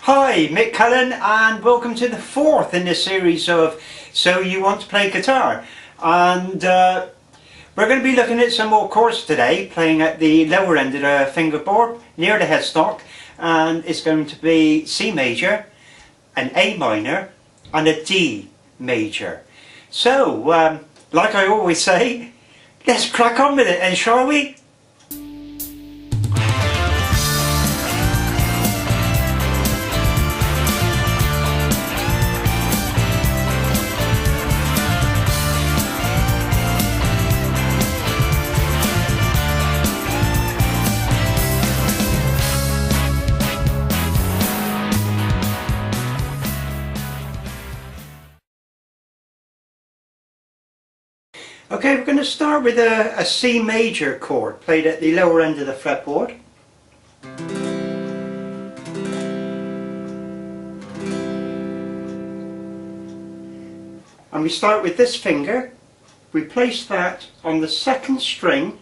Hi, Mick Cullen, and welcome to the fourth in this series of So You Want to Play Guitar. And we're going to be looking at some more chords today, playing at the lower end of the fingerboard, near the headstock, and it's going to be C major, an A minor, and a D major. So, like I always say, let's crack on with it, and shall we? Okay, we're going to start with a C major chord played at the lower end of the fretboard. And we start with this finger. We place that on the second string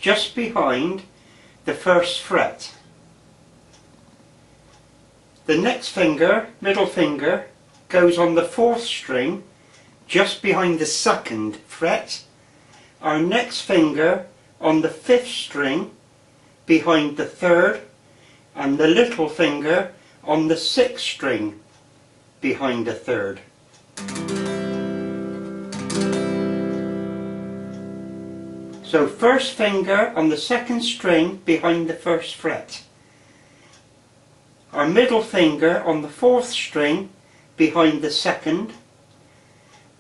just behind the first fret. The next finger, middle finger, goes on the fourth string just behind the second fret. Our next finger on the fifth string behind the third, and the little finger on the sixth string behind the third. So first finger on the second string behind the first fret. Our middle finger on the fourth string behind the second.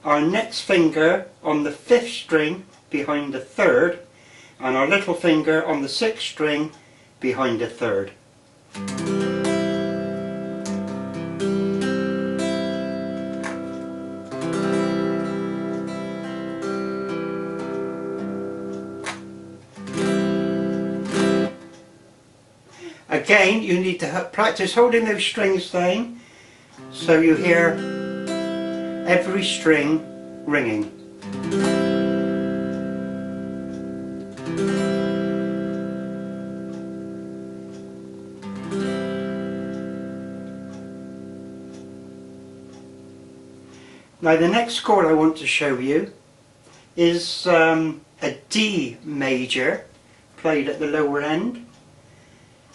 Our next finger on the fifth string behind the third, and our little finger on the sixth string behind the third. Again, you need to practice holding those strings down so you hear every string ringing. Now the next chord I want to show you is a D major played at the lower end.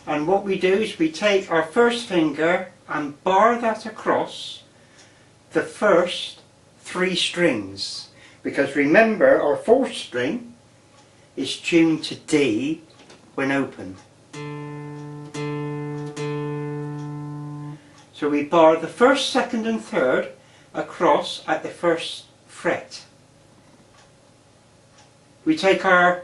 And what we do is we take our first finger and bar that across the first three strings, because remember our fourth string is tuned to D when open. So we bar the first, second and third across at the first fret. We take I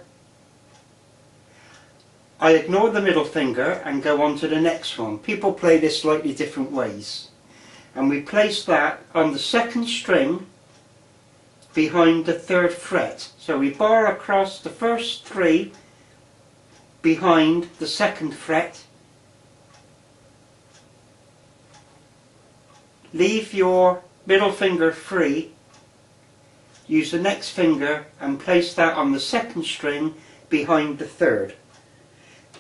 ignore the middle finger and go on to the next one. People play this slightly different ways. And we place that on the second string behind the third fret. So we bar across the first three behind the second fret. Leave your middle finger free. Use the next finger and place that on the second string behind the third.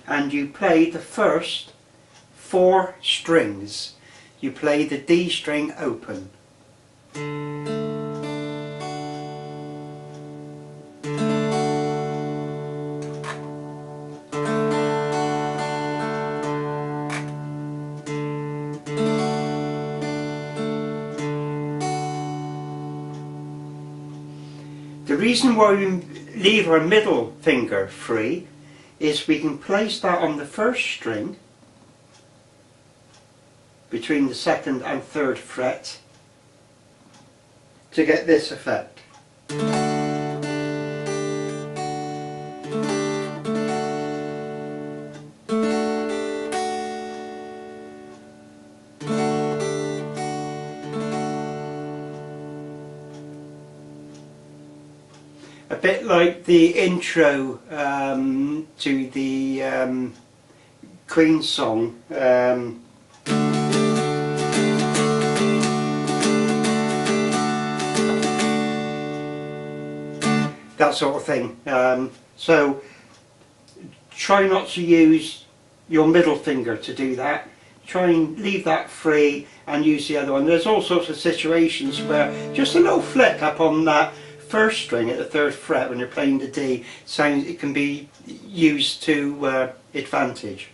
And you play the first four strings. You play the D string open. The reason why we leave our middle finger free is we can place that on the first string between the second and third fret to get this effect. A bit like the intro to the Queen song. That sort of thing. So try not to use your middle finger to do that. try and leave that free and use the other one. There's all sorts of situations where just a little flick up on that first string at the 3rd fret when you're playing the D, sounds it can be used to advantage.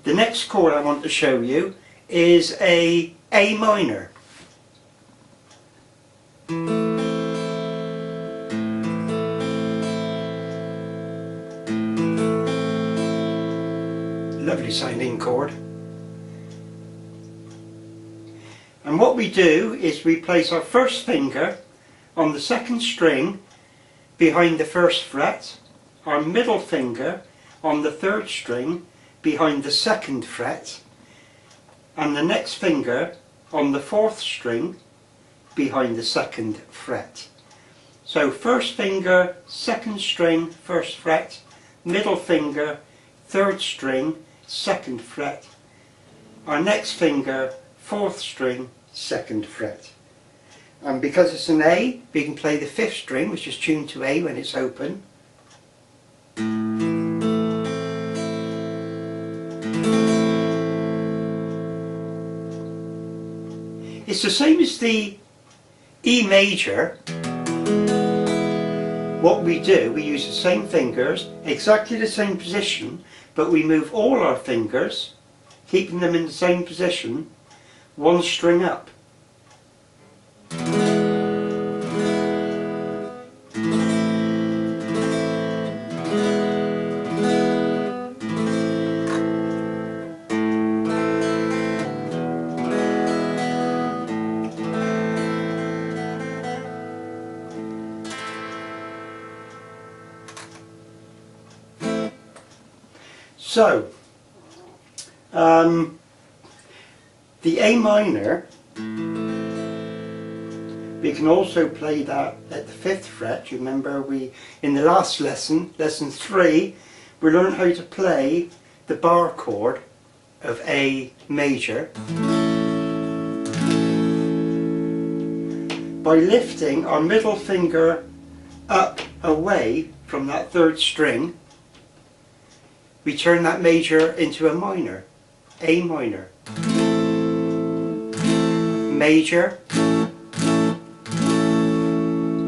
The next chord I want to show you is A minor. Lovely sounding chord. And what we do is we place our first finger on the 2nd string behind the 1st fret, our middle finger on the 3rd string behind the 2nd fret, and the next finger on the 4th string behind the 2nd fret. So 1st finger, 2nd string, 1st fret, middle finger, 3rd string, 2nd fret, our next finger, 4th string, 2nd fret. And because it's an A, we can play the 5th string, which is tuned to A when it's open. It's the same as the E major. What we do, we use the same fingers, exactly the same position, but we move all our fingers, keeping them in the same position, 1 string up. So, the A minor, we can also play that at the 5th fret. You remember in the last lesson, lesson 3, we learned how to play the bar chord of A major by lifting our middle finger up away from that 3rd string. We turn that major into a minor, A minor, major,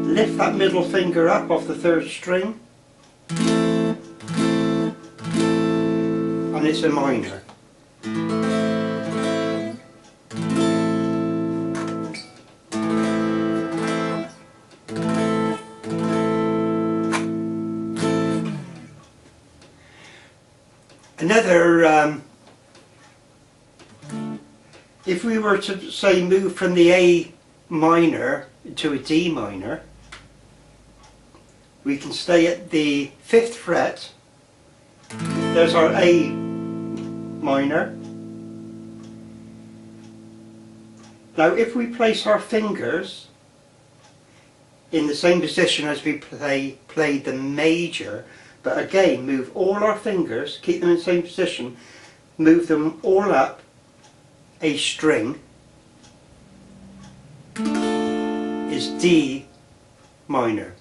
lift that middle finger up off the 3rd string, and it's a minor. Another, if we were to say move from the A minor to a D minor, we can stay at the 5th fret. There's our A minor. Now if we place our fingers in the same position as we played the major, but again move all our fingers, keep them in the same position, move them all up a string, is D minor.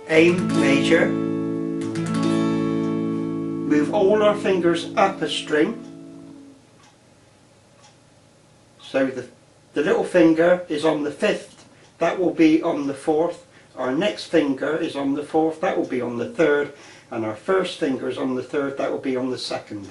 A major, move all our fingers up a string, so the little finger is on the 5th, that will be on the 4th, our next finger is on the 4th, that will be on the 3rd, and our first finger is on the 3rd, that will be on the 2nd.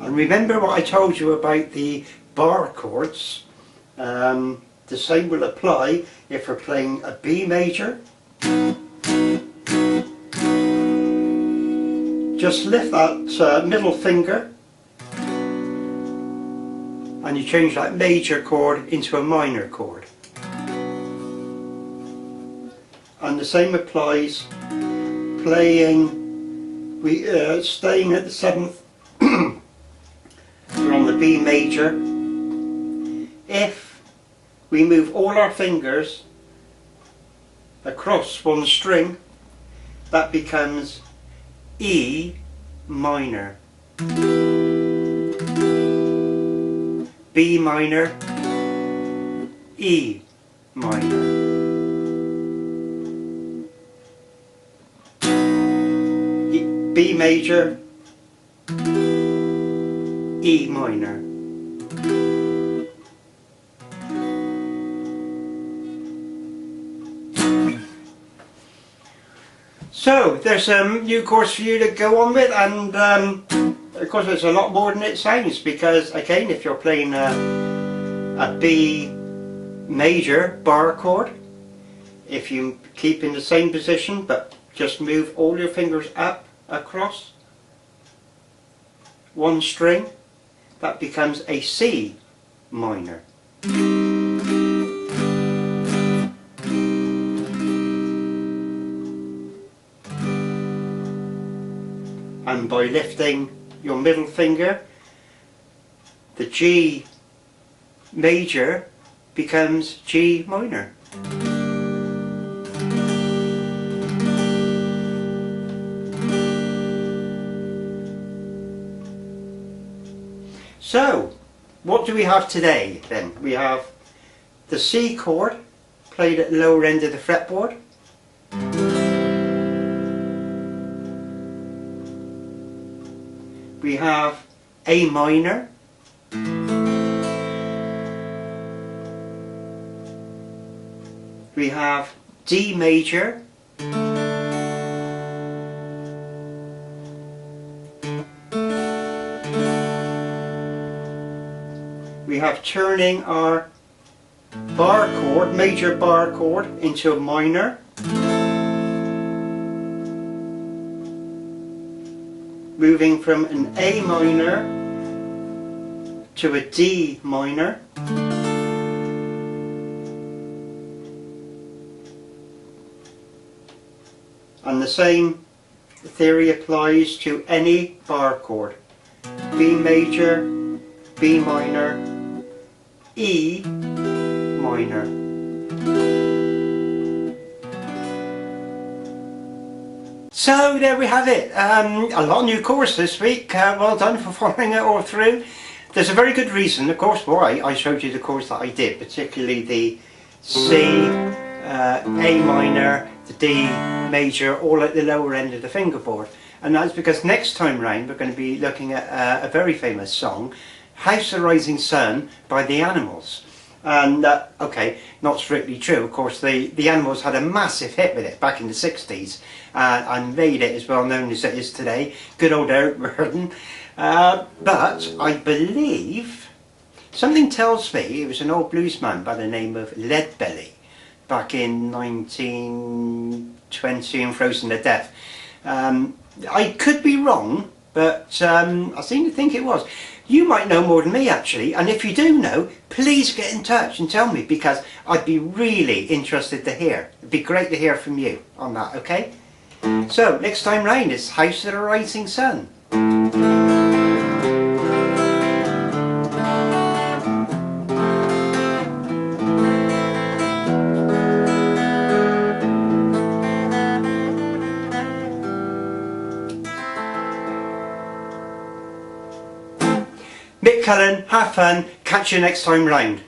And remember what I told you about the bar chords. The same will apply if we're playing a B major. Just lift that middle finger and you change that major chord into a minor chord. And the same applies playing, staying at the 7th, we're on the B major. If we move all our fingers across one string, that becomes E minor. B minor, E minor. B major, E minor. So there's some new chords for you to go on with, and of course it's a lot more than it sounds, because again, if you're playing a B major bar chord, if you keep in the same position but just move all your fingers up across one string, that becomes a C minor. And by lifting your middle finger, the G major becomes G minor. So, what do we have today then? We have the C chord played at the lower end of the fretboard. We have A minor. We have D major. We have turning our bar chord, major bar chord, into a minor. Moving from an A minor to a D minor. And the same theory applies to any bar chord. B major, B minor, E minor. So there we have it. A lot of new chords this week. Well done for following it all through. There's a very good reason, of course, why I showed you the chords that I did, particularly the C, A minor, the D major, all at the lower end of the fingerboard. And that's because next time round we're going to be looking at a very famous song, House of the Rising Sun by the Animals. And okay, not strictly true, of course the Animals had a massive hit with it back in the 60s and made it as well known as it is today. Good old Eric Burdon. But I believe, something tells me it was an old bluesman by the name of Leadbelly back in 1920 and Frozen to Death. I could be wrong, but I seem to think it was. You might know more than me actually, and if you do know, please get in touch and tell me, because I'd be really interested to hear. It'd be great to hear from you on that, okay? So, next time round is House of the Rising Sun. Mick Cullen, have fun, catch you next time round.